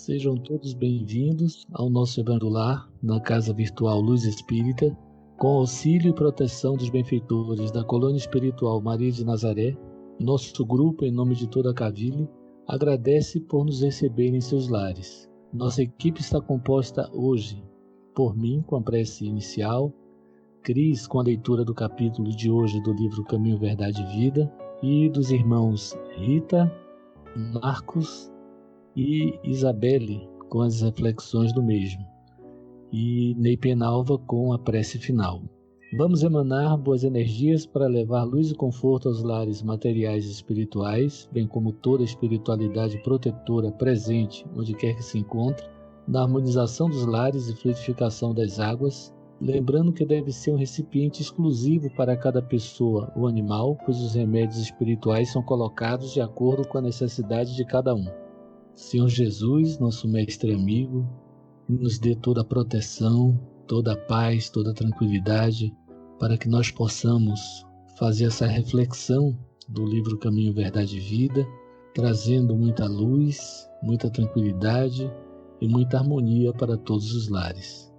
Sejam todos bem-vindos ao nosso Evangelho Lar, na Casa Virtual Luz Espírita, com auxílio e proteção dos benfeitores da Colônia Espiritual Maria de Nazaré. Nosso grupo, em nome de toda a Cavile, agradece por nos receber em seus lares. Nossa equipe está composta hoje por mim, com a prece inicial, Cris, com a leitura do capítulo de hoje do livro Caminho, Verdade e Vida, e dos irmãos Rita, Marcos e Isabelle, com as reflexões do mesmo, e Ney Penalva com a prece final. Vamos emanar boas energias para levar luz e conforto aos lares materiais e espirituais, bem como toda a espiritualidade protetora presente onde quer que se encontre, na harmonização dos lares e fluidificação das águas, lembrando que deve ser um recipiente exclusivo para cada pessoa ou animal, pois os remédios espirituais são colocados de acordo com a necessidade de cada um. Senhor Jesus, nosso mestre e amigo, nos dê toda a proteção, toda a paz, toda a tranquilidade, para que nós possamos fazer essa reflexão do livro Caminho, Verdade e Vida, trazendo muita luz, muita tranquilidade e muita harmonia para todos os lares.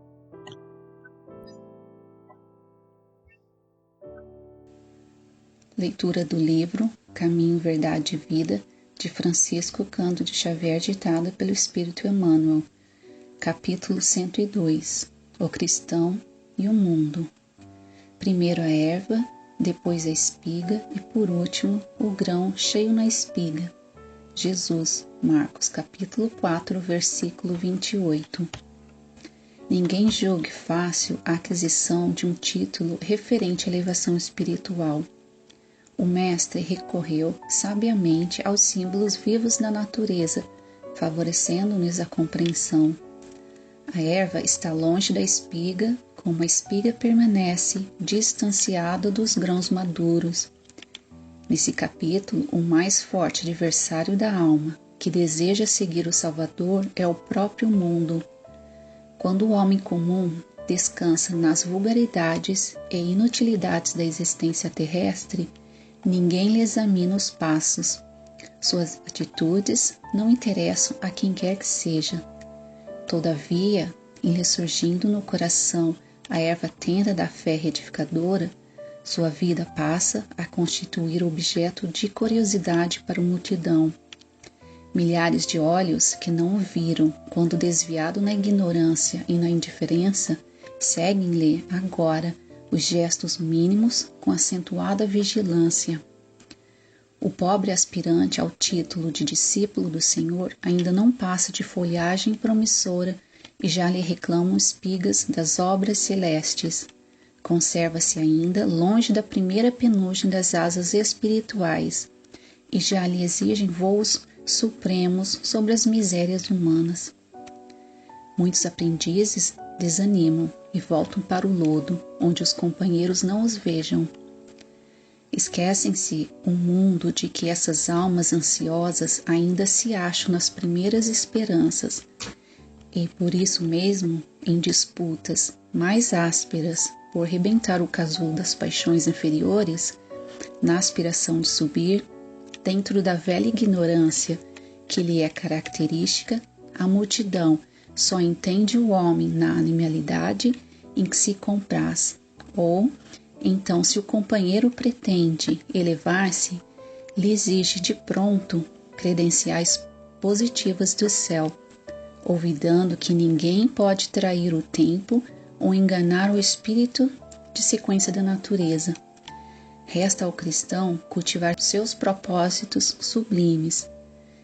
Leitura do livro Caminho, Verdade e Vida, de Francisco Cândido Xavier, ditada pelo Espírito Emmanuel. Capítulo 102. O cristão e o mundo. Primeiro a erva, depois a espiga e por último o grão cheio na espiga. Jesus, Marcos capítulo 4, versículo 28. Ninguém julgue fácil a aquisição de um título referente à elevação espiritual. O mestre recorreu sabiamente aos símbolos vivos da natureza, favorecendo-nos a compreensão. A erva está longe da espiga, como a espiga permanece distanciada dos grãos maduros. Nesse capítulo, o mais forte adversário da alma, que deseja seguir o Salvador, é o próprio mundo. Quando o homem comum descansa nas vulgaridades e inutilidades da existência terrestre, ninguém lhe examina os passos. Suas atitudes não interessam a quem quer que seja. Todavia, em ressurgindo no coração a erva tenda da fé retificadora, sua vida passa a constituir objeto de curiosidade para a multidão. Milhares de olhos que não o viram quando desviado na ignorância e na indiferença, seguem-lhe agora os gestos mínimos com acentuada vigilância. O pobre aspirante ao título de discípulo do Senhor ainda não passa de folhagem promissora e já lhe reclamam espigas das obras celestes. Conserva-se ainda longe da primeira penugem das asas espirituais e já lhe exigem voos supremos sobre as misérias humanas. Muitos aprendizes desanimam e voltam para o lodo, onde os companheiros não os vejam. Esquecem-se o mundo de que essas almas ansiosas ainda se acham nas primeiras esperanças, e por isso mesmo, em disputas mais ásperas por rebentar o casulo das paixões inferiores, na aspiração de subir, dentro da velha ignorância que lhe é característica, a multidão só entende o homem na animalidade em que se compraz, ou, então, se o companheiro pretende elevar-se, lhe exige de pronto credenciais positivas do céu, olvidando que ninguém pode trair o tempo ou enganar o espírito de sequência da natureza. Resta ao cristão cultivar seus propósitos sublimes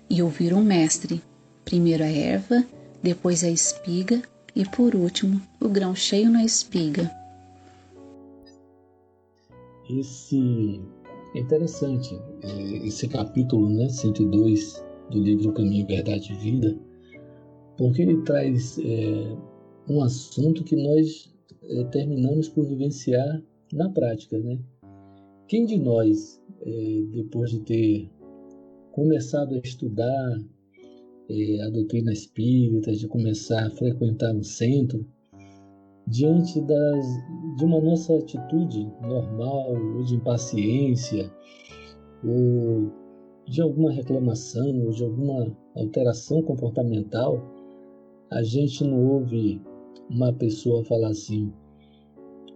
e ouvir o mestre, primeiro a erva, depois a espiga e, por último, o grão cheio na espiga. É interessante, esse capítulo, 102 do livro Caminho, Verdade e Vida, porque ele traz um assunto que nós terminamos por vivenciar na prática, Quem de nós, depois de ter começado a estudar a doutrina espírita, de começar a frequentar um centro, diante de uma nossa atitude normal, ou de impaciência, ou de alguma reclamação, ou de alguma alteração comportamental, A gente não ouve uma pessoa falar assim: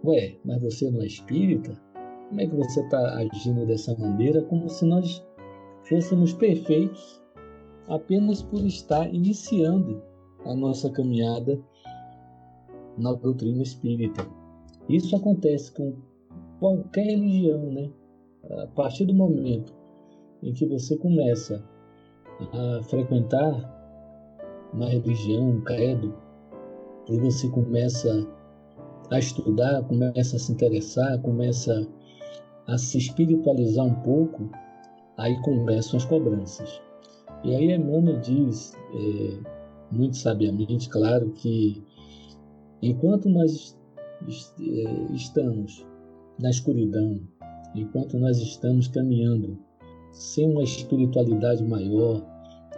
ué, mas você não é espírita? Como é que você está agindo dessa maneira? Como se nós fôssemos perfeitos apenas por estar iniciando a nossa caminhada na doutrina espírita. Isso acontece com qualquer religião, né? A partir do momento em que você começa a frequentar uma religião, um credo, e você começa a estudar, começa a se interessar, começa a se espiritualizar um pouco, aí começam as cobranças. E aí Emmanuel diz, muito sabiamente, claro, que enquanto nós estamos na escuridão, enquanto nós estamos caminhando sem uma espiritualidade maior,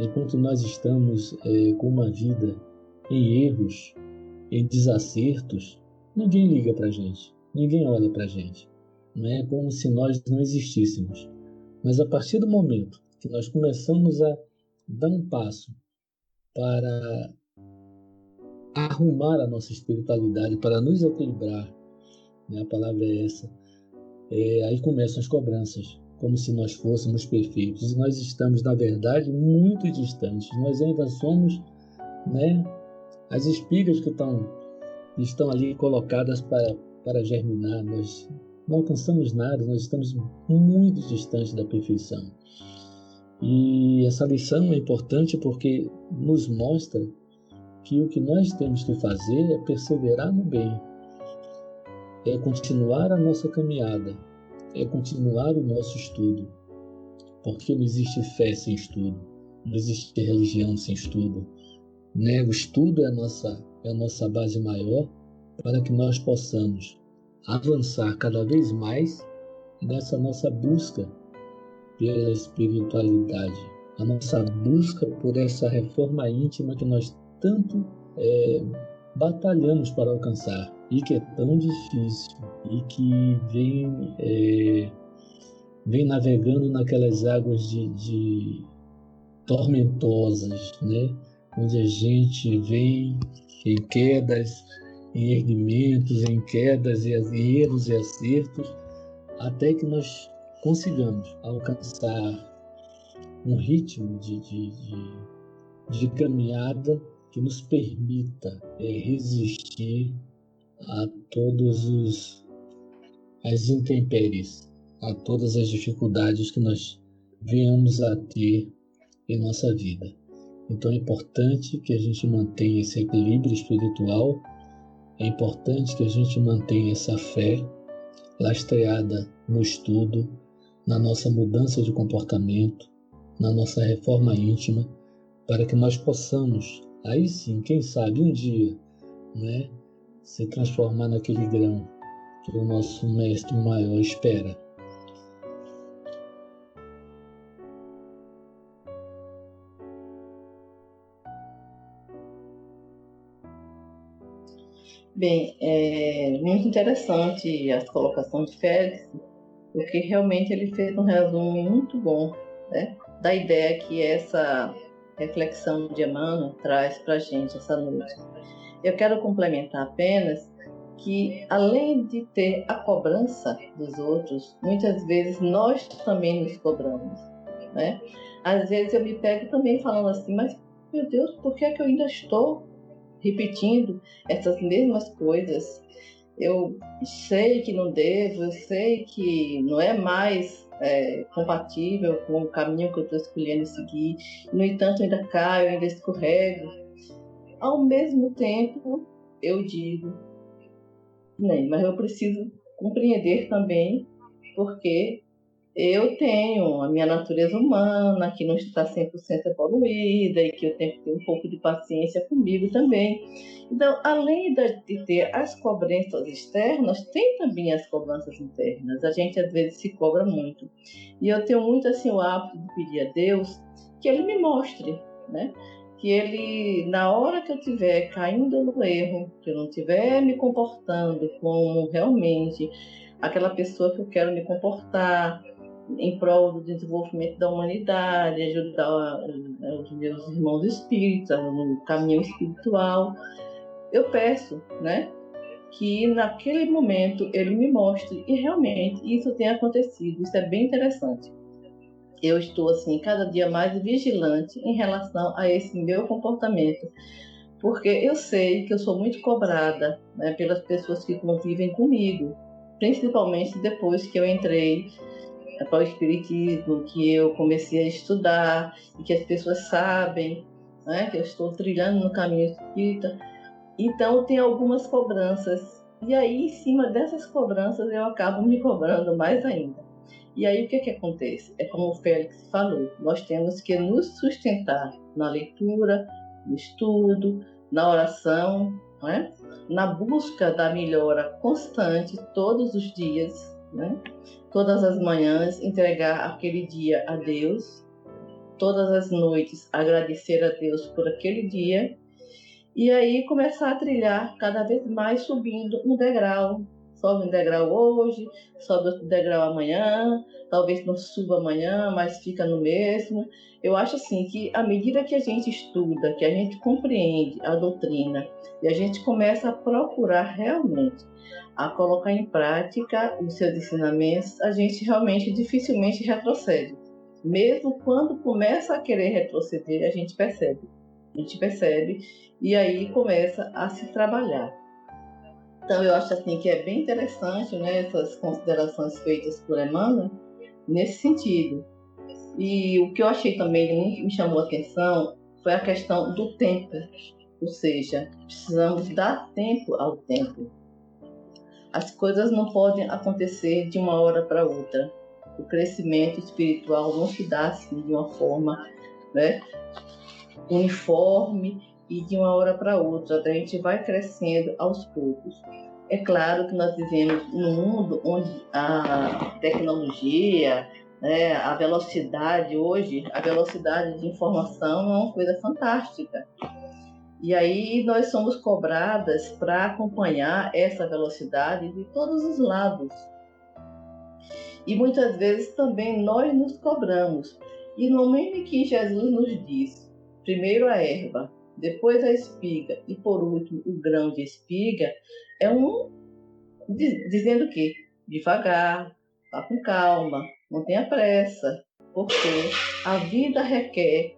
enquanto nós estamos com uma vida em erros, em desacertos, ninguém liga para a gente, ninguém olha para a gente. Não é como se nós não existíssemos. Mas a partir do momento que nós começamos a dar um passo para arrumar a nossa espiritualidade, para nos equilibrar, né, a palavra é essa, aí começam as cobranças, como se nós fôssemos perfeitos. E nós estamos, na verdade, muito distantes. Nós ainda somos, né, as espigas que estão ali colocadas para germinar. Nós não alcançamos nada, nós estamos muito distantes da perfeição. E essa lição é importante porque nos mostra que o que nós temos que fazer é perseverar no bem, é continuar a nossa caminhada, é continuar o nosso estudo, porque não existe fé sem estudo, não existe religião sem estudo, né? O estudo é a nossa base maior para que nós possamos avançar cada vez mais nessa nossa busca pela espiritualidade, a nossa busca por essa reforma íntima que nós tanto batalhamos para alcançar e que é tão difícil e que vem navegando naquelas águas de tormentosas, né? Onde a gente vem em quedas, em erguimentos, em quedas e erros e acertos, até que nós consigamos alcançar um ritmo de caminhada que nos permita resistir a todas as intempéries, a todas as dificuldades que nós venhamos a ter em nossa vida. Então é importante que a gente mantenha esse equilíbrio espiritual, é importante que a gente mantenha essa fé lastreada no estudo, na nossa mudança de comportamento, na nossa reforma íntima, para que nós possamos, aí sim, quem sabe um dia, né, se transformar naquele grão que o nosso mestre maior espera. Bem, é muito interessante as colocações de Félix, porque realmente ele fez um resumo muito bom, né, da ideia que essa reflexão de Emmanuel traz para a gente essa noite. Eu quero complementar apenas que, além de ter a cobrança dos outros, muitas vezes nós também nos cobramos, né? Às vezes eu me pego também falando assim, mas, meu Deus, por que é que eu ainda estou repetindo essas mesmas coisas? Eu sei que não devo, eu sei que não é mais compatível com o caminho que eu estou escolhendo seguir, no entanto ainda caio, ainda escorrego. Ao mesmo tempo, eu digo, nem, mas eu preciso compreender também, porque eu tenho a minha natureza humana, que não está 100% evoluída, e que eu tenho que ter um pouco de paciência comigo também. Então, além de ter as cobranças externas, tem também as cobranças internas. A gente, às vezes, se cobra muito. E eu tenho muito, assim, o hábito de pedir a Deus que Ele me mostre, né? Que Ele, na hora que eu estiver caindo no erro, que eu não estiver me comportando como realmente aquela pessoa que eu quero me comportar, em prol do desenvolvimento da humanidade, ajudar os meus irmãos espíritas no caminho espiritual. Eu peço, né, que naquele momento ele me mostre, e realmente isso tem acontecido, isso é bem interessante. Eu estou assim cada dia mais vigilante em relação a esse meu comportamento, porque eu sei que eu sou muito cobrada, né, pelas pessoas que convivem comigo, principalmente depois que eu entrei para o espiritismo, que eu comecei a estudar e que as pessoas sabem, né, que eu estou trilhando no caminho espírita. Então tem algumas cobranças, e aí em cima dessas cobranças eu acabo me cobrando mais ainda. E aí o que acontece? É como o Félix falou, nós temos que nos sustentar na leitura, no estudo, na oração, né? Na busca da melhora constante todos os dias, né? Todas as manhãs entregar aquele dia a Deus, todas as noites agradecer a Deus por aquele dia, e aí começar a trilhar cada vez mais, subindo um degrau. Sobe um degrau hoje, sobe outro degrau amanhã, talvez não suba amanhã, mas fica no mesmo. Eu acho assim que à medida que a gente estuda, que a gente compreende a doutrina e a gente começa a procurar realmente a colocar em prática os seus ensinamentos, a gente realmente dificilmente retrocede. Mesmo quando começa a querer retroceder, a gente percebe e aí começa a se trabalhar. Então eu acho assim que é bem interessante, né, essas considerações feitas por Emmanuel nesse sentido. E o que eu achei também que me chamou a atenção foi a questão do tempo, ou seja, precisamos dar tempo ao tempo. As coisas não podem acontecer de uma hora para outra. O crescimento espiritual não se dá assim de uma forma, né, uniforme e de uma hora para outra. A gente vai crescendo aos poucos. É claro que nós vivemos num mundo onde a tecnologia, né, a velocidade hoje, a velocidade de informação é uma coisa fantástica. E aí nós somos cobradas para acompanhar essa velocidade de todos os lados. E muitas vezes também nós nos cobramos. E no momento em que Jesus nos diz, primeiro a erva, depois a espiga e por último o grão de espiga, é dizendo que devagar, vá com calma, não tenha pressa, porque a vida requer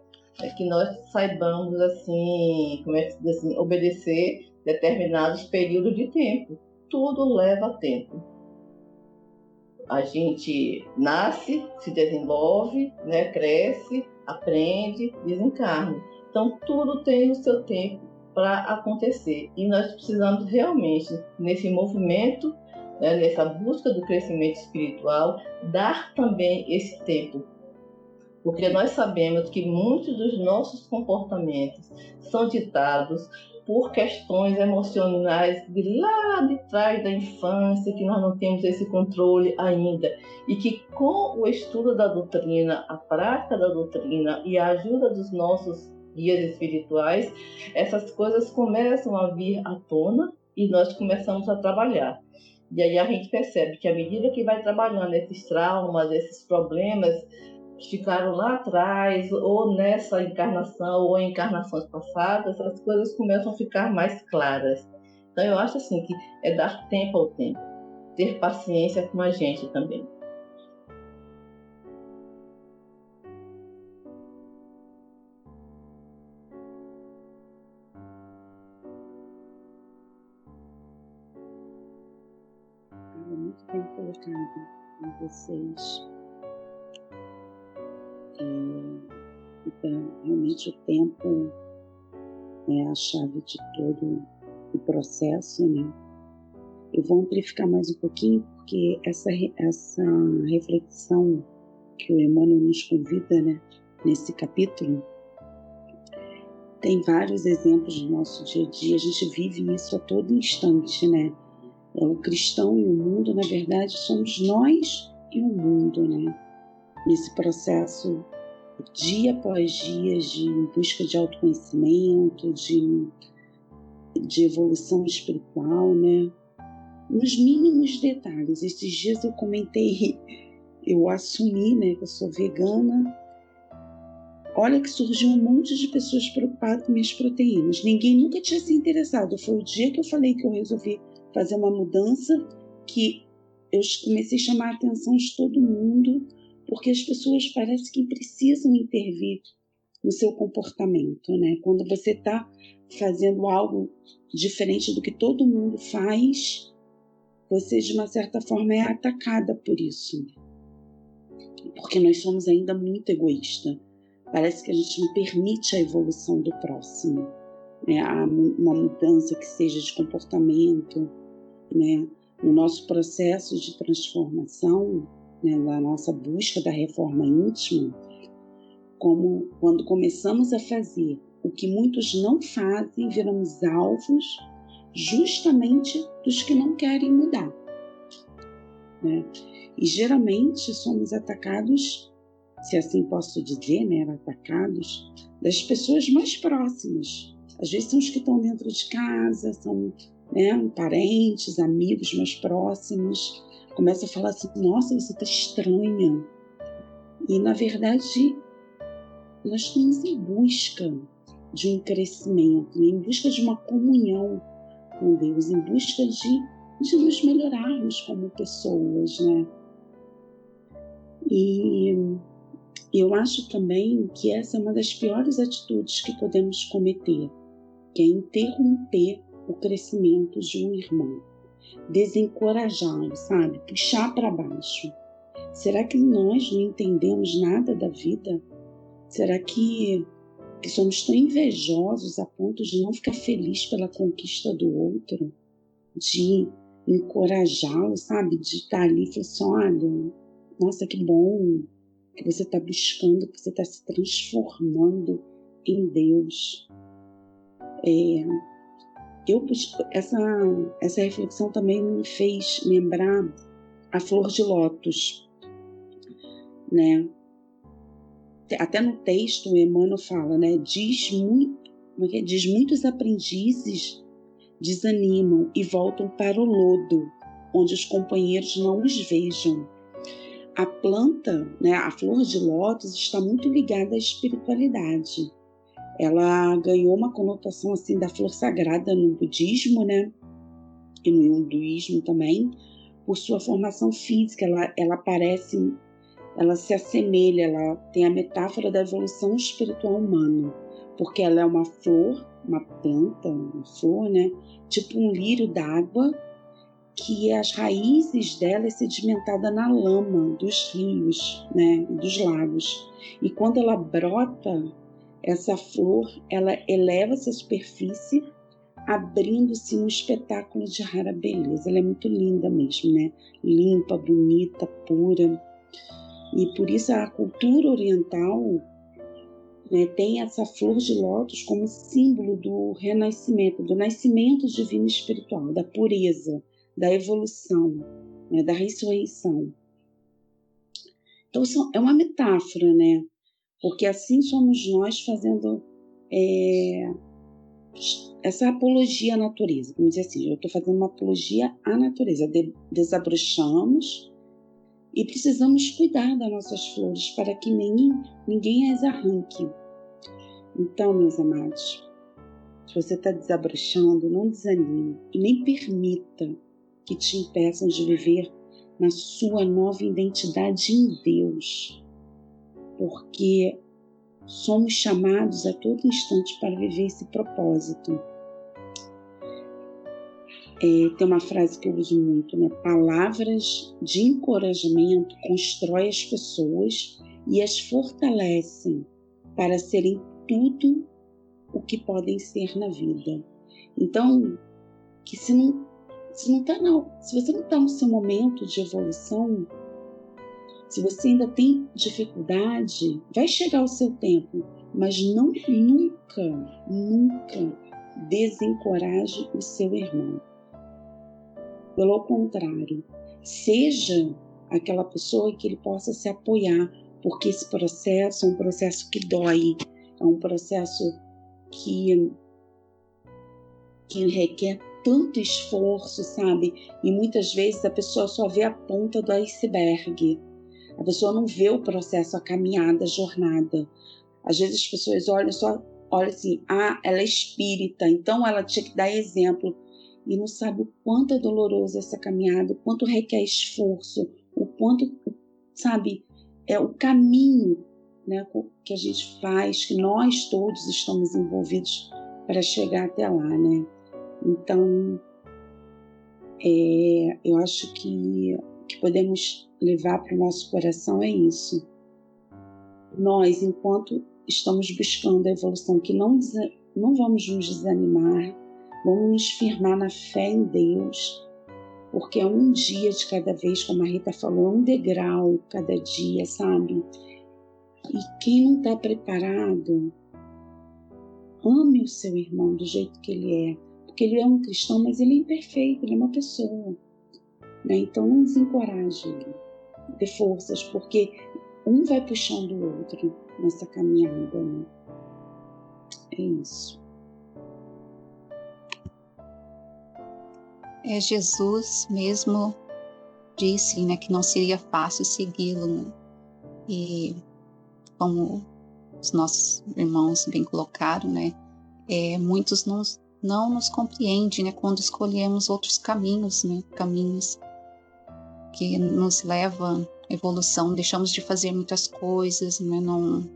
que nós saibamos assim, como é que se diz assim, obedecer determinados períodos de tempo. Tudo leva tempo. A gente nasce, se desenvolve, né, cresce, aprende, desencarna. Então, tudo tem o seu tempo para acontecer. E nós precisamos realmente, nesse movimento, né, nessa busca do crescimento espiritual, dar também esse tempo. Porque nós sabemos que muitos dos nossos comportamentos são ditados por questões emocionais de lá de trás da infância, que nós não temos esse controle ainda. E que com o estudo da doutrina, a prática da doutrina e a ajuda dos nossos guias espirituais, essas coisas começam a vir à tona e nós começamos a trabalhar. E aí a gente percebe que à medida que vai trabalhando esses traumas, esses problemas, ficaram lá atrás, ou nessa encarnação, ou em encarnações passadas, as coisas começam a ficar mais claras. Então eu acho assim que é dar tempo ao tempo, ter paciência com a gente também. Muito bem colocado com vocês. Então, realmente o tempo é a chave de todo o processo, né? Eu vou amplificar mais um pouquinho, porque essa reflexão que o Emmanuel nos convida, né, nesse capítulo, tem vários exemplos do nosso dia a dia. A gente vive isso a todo instante, né? O cristão e o mundo, na verdade, somos nós e o mundo, né? Nesse processo, dia após dia, de busca de autoconhecimento, de evolução espiritual, né? Nos mínimos detalhes. Esses dias eu comentei eu assumi, né, que eu sou vegana, olha que surgiu um monte de pessoas preocupadas com minhas proteínas. Ninguém nunca tinha se interessado. Foi o dia que eu falei que eu resolvi fazer uma mudança que eu comecei a chamar a atenção de todo mundo, porque as pessoas parecem que precisam intervir no seu comportamento, né? Quando você está fazendo algo diferente do que todo mundo faz, você, de uma certa forma, é atacada por isso. Porque nós somos ainda muito egoístas. Parece que a gente não permite a evolução do próximo, né? Uma mudança que seja de comportamento, né? No nosso processo de transformação, né? Na nossa busca da reforma íntima, como quando começamos a fazer o que muitos não fazem, viramos alvos justamente dos que não querem mudar, né? E geralmente somos atacados, se assim posso dizer, né, atacados das pessoas mais próximas. Às vezes são os que estão dentro de casa, são, né, parentes, amigos mais próximos. Começa a falar assim: nossa, você está estranha. E na verdade nós estamos em busca de um crescimento, né? Em busca de uma comunhão com Deus, em busca de nos melhorarmos como pessoas, né? E eu acho também que essa é uma das piores atitudes que podemos cometer, que é interromper o crescimento de um irmão, desencorajá-lo, sabe? Puxar para baixo. Será que nós não entendemos nada da vida? Será que somos tão invejosos a ponto de não ficar feliz pela conquista do outro? De encorajá-lo, sabe? De estar ali e falar assim: olha, nossa, que bom que você está buscando, que você está se transformando em Deus. Essa reflexão também me fez lembrar a flor de lótus, né? Até no texto o Emmanuel fala, né? Diz muitos aprendizes desanimam e voltam para o lodo, onde os companheiros não os vejam. A planta, né, a flor de lótus, está muito ligada à espiritualidade. Ela ganhou uma conotação assim da flor sagrada no budismo, né? E no hinduísmo também, por sua formação física. Ela se assemelha, ela tem a metáfora da evolução espiritual humana, porque ela é uma flor, uma planta, uma flor, né? Tipo um lírio d'água, que as raízes dela é sedimentada na lama dos rios, né? Dos lagos. E quando ela brota, essa flor, ela eleva-se à superfície, abrindo-se um espetáculo de rara beleza. Ela é muito linda mesmo, né? Limpa, bonita, pura. E por isso a cultura oriental, né, tem essa flor de lótus como símbolo do renascimento, do nascimento divino espiritual, da pureza, da evolução, né, da ressurreição. Então é uma metáfora, né? Porque assim somos nós fazendo essa apologia à natureza. Vamos dizer assim, eu estou fazendo uma apologia à natureza. Desabrochamos e precisamos cuidar das nossas flores para que ninguém as arranque. Então, meus amados, se você está desabrochando, não desanime e nem permita que te impeçam de viver na sua nova identidade em Deus, porque somos chamados a todo instante para viver esse propósito. Tem uma frase que eu uso muito, né? Palavras de encorajamento constroem as pessoas e as fortalecem para serem tudo o que podem ser na vida. Então, que se você não está no seu momento de evolução, se você ainda tem dificuldade, vai chegar o seu tempo, mas nunca desencoraje o seu irmão. Pelo contrário, seja aquela pessoa que ele possa se apoiar, porque esse processo é um processo que dói, é um processo que requer tanto esforço, sabe? E muitas vezes a pessoa só vê a ponta do iceberg. A pessoa não vê o processo, a caminhada, a jornada. Às vezes as pessoas olham assim, ela é espírita, então ela tinha que dar exemplo. E não sabe o quanto é doloroso essa caminhada, o quanto requer esforço, o quanto, sabe, é o caminho, né, que a gente faz, que nós todos estamos envolvidos para chegar até lá, né? Então, eu acho que o que podemos levar para o nosso coração é isso. Nós, enquanto estamos buscando a evolução, que não vamos nos desanimar, vamos nos firmar na fé em Deus, porque é um dia de cada vez, como a Rita falou, um degrau cada dia, sabe? E quem não está preparado, ame o seu irmão do jeito que ele é, porque ele é um cristão, mas ele é imperfeito, ele é uma pessoa, né? Então não desencoraje ele, dê forças, porque um vai puxando o outro nessa caminhada, né? É isso. Jesus mesmo disse, né, que não seria fácil segui-lo, né? E como os nossos irmãos bem colocaram, né, muitos não nos compreendem, né, quando escolhemos outros caminhos, né, caminhos que nos levam à evolução, deixamos de fazer muitas coisas, né, não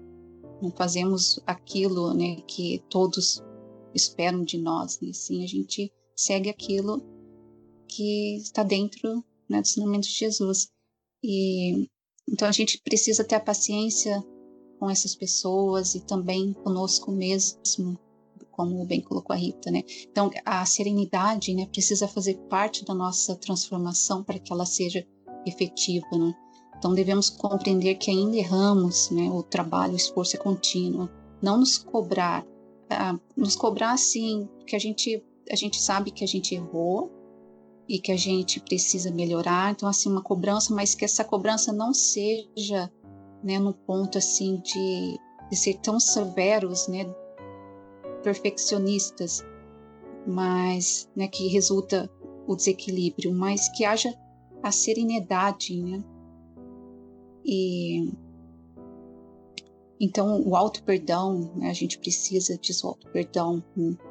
fazemos aquilo, né, que todos esperam de nós, né, sim, a gente segue aquilo que está dentro, né, dos ensinamentos de Jesus. E então a gente precisa ter a paciência com essas pessoas e também conosco mesmo, como bem colocou a Rita, né? Então a serenidade, né, precisa fazer parte da nossa transformação para que ela seja efetiva, né? Então devemos compreender que ainda erramos, né? O trabalho, o esforço é contínuo. Não nos cobrar assim, que a gente sabe que a gente errou e que a gente precisa melhorar, então assim, uma cobrança, mas que essa cobrança não seja, né, no ponto assim de ser tão severos, né, perfeccionistas, mas, né, que resulta o desequilíbrio, mas que haja a serenidade, né, e então o auto-perdão, né, a gente precisa disso, auto-perdão,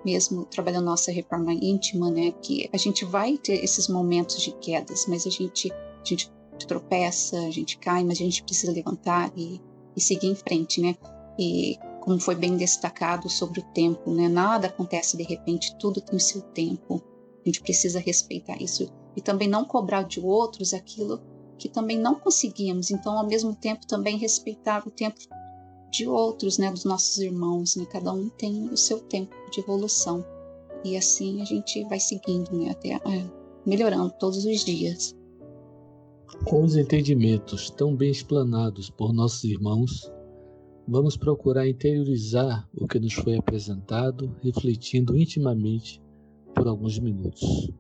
mesmo trabalhando nossa reforma íntima, né, que a gente vai ter esses momentos de quedas, mas a gente tropeça, a gente cai, mas a gente precisa levantar e seguir em frente, né, e como foi bem destacado sobre o tempo, né, nada acontece de repente, tudo tem o seu tempo, a gente precisa respeitar isso e também não cobrar de outros aquilo que também não conseguimos, então ao mesmo tempo também respeitar o tempo de outros, né, dos nossos irmãos, né, cada um tem o seu tempo de evolução e assim a gente vai seguindo, né, até melhorando todos os dias. Com os entendimentos tão bem explanados por nossos irmãos, vamos procurar interiorizar o que nos foi apresentado, refletindo intimamente por alguns minutos.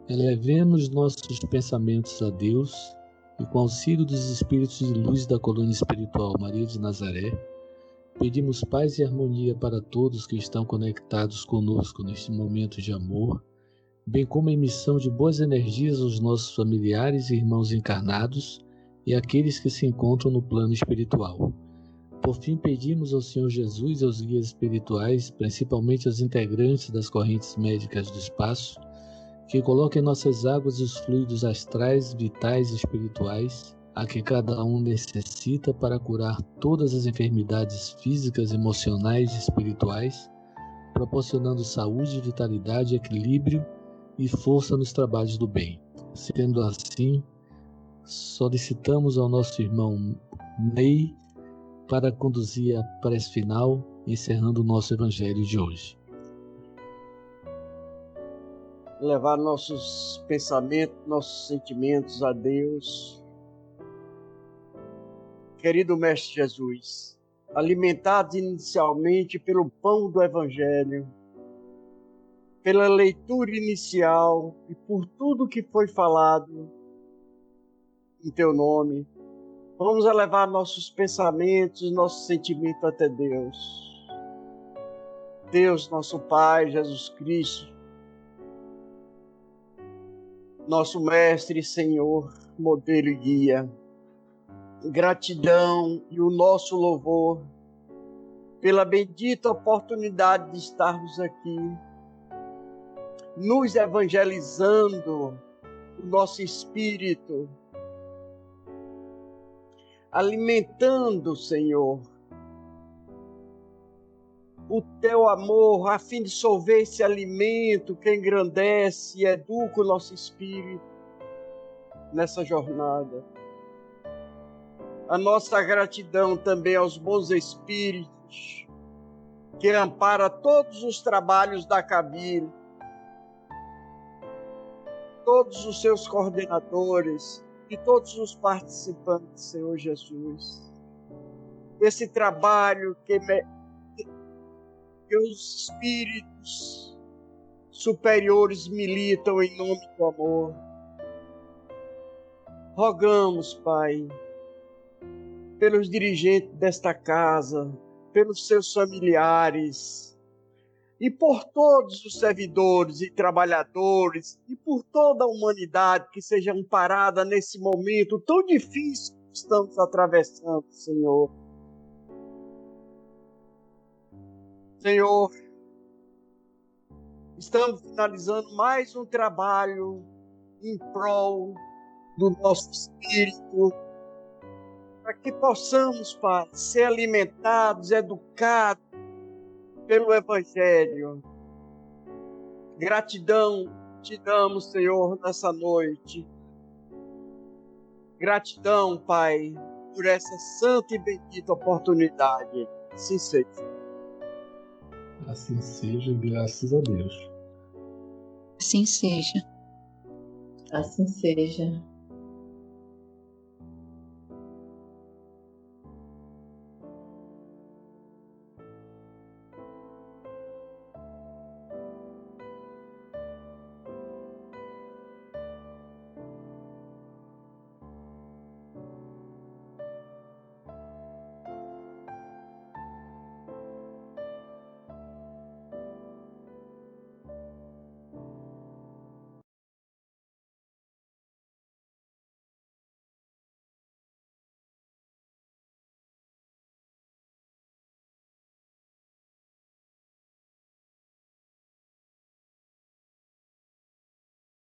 Elevemos nossos pensamentos a Deus e, com auxílio dos espíritos de luz da colônia espiritual Maria de Nazaré, pedimos paz e harmonia para todos que estão conectados conosco neste momento de amor, bem como a emissão de boas energias aos nossos familiares e irmãos encarnados e àqueles que se encontram no plano espiritual. Por fim, pedimos ao Senhor Jesus e aos guias espirituais, principalmente aos integrantes das correntes médicas do espaço, que coloquem em nossas águas os fluidos astrais, vitais e espirituais, a que cada um necessita para curar todas as enfermidades físicas, emocionais e espirituais, proporcionando saúde, vitalidade, equilíbrio e força nos trabalhos do bem. Sendo assim, solicitamos ao nosso irmão Ney para conduzir a prece final, encerrando o nosso evangelho de hoje. Levar nossos pensamentos, nossos sentimentos a Deus. Querido Mestre Jesus, alimentados inicialmente pelo pão do Evangelho, pela leitura inicial e por tudo que foi falado em Teu nome, vamos elevar nossos pensamentos, nossos sentimentos até Deus. Deus, nosso Pai, Jesus Cristo, nosso Mestre, Senhor, modelo e guia. Gratidão e o nosso louvor pela bendita oportunidade de estarmos aqui, nos evangelizando o nosso espírito, alimentando, Senhor, o Teu amor, a fim de solver esse alimento que engrandece e educa o nosso espírito nessa jornada. A nossa gratidão também aos bons espíritos que amparam todos os trabalhos da Cabir, todos os seus coordenadores e todos os participantes, Senhor Jesus. Esse trabalho que os espíritos superiores militam em nome do amor. Rogamos, Pai, pelos dirigentes desta casa, pelos seus familiares, e por todos os servidores e trabalhadores, e por toda a humanidade que seja amparada nesse momento tão difícil que estamos atravessando, Senhor. Senhor, estamos finalizando mais um trabalho em prol do nosso espírito, para que possamos, Pai, ser alimentados, educados pelo Evangelho. Gratidão te damos, Senhor, nessa noite. Gratidão, Pai, por essa santa e bendita oportunidade. Assim seja. Assim seja, graças a Deus. Assim seja. Assim seja.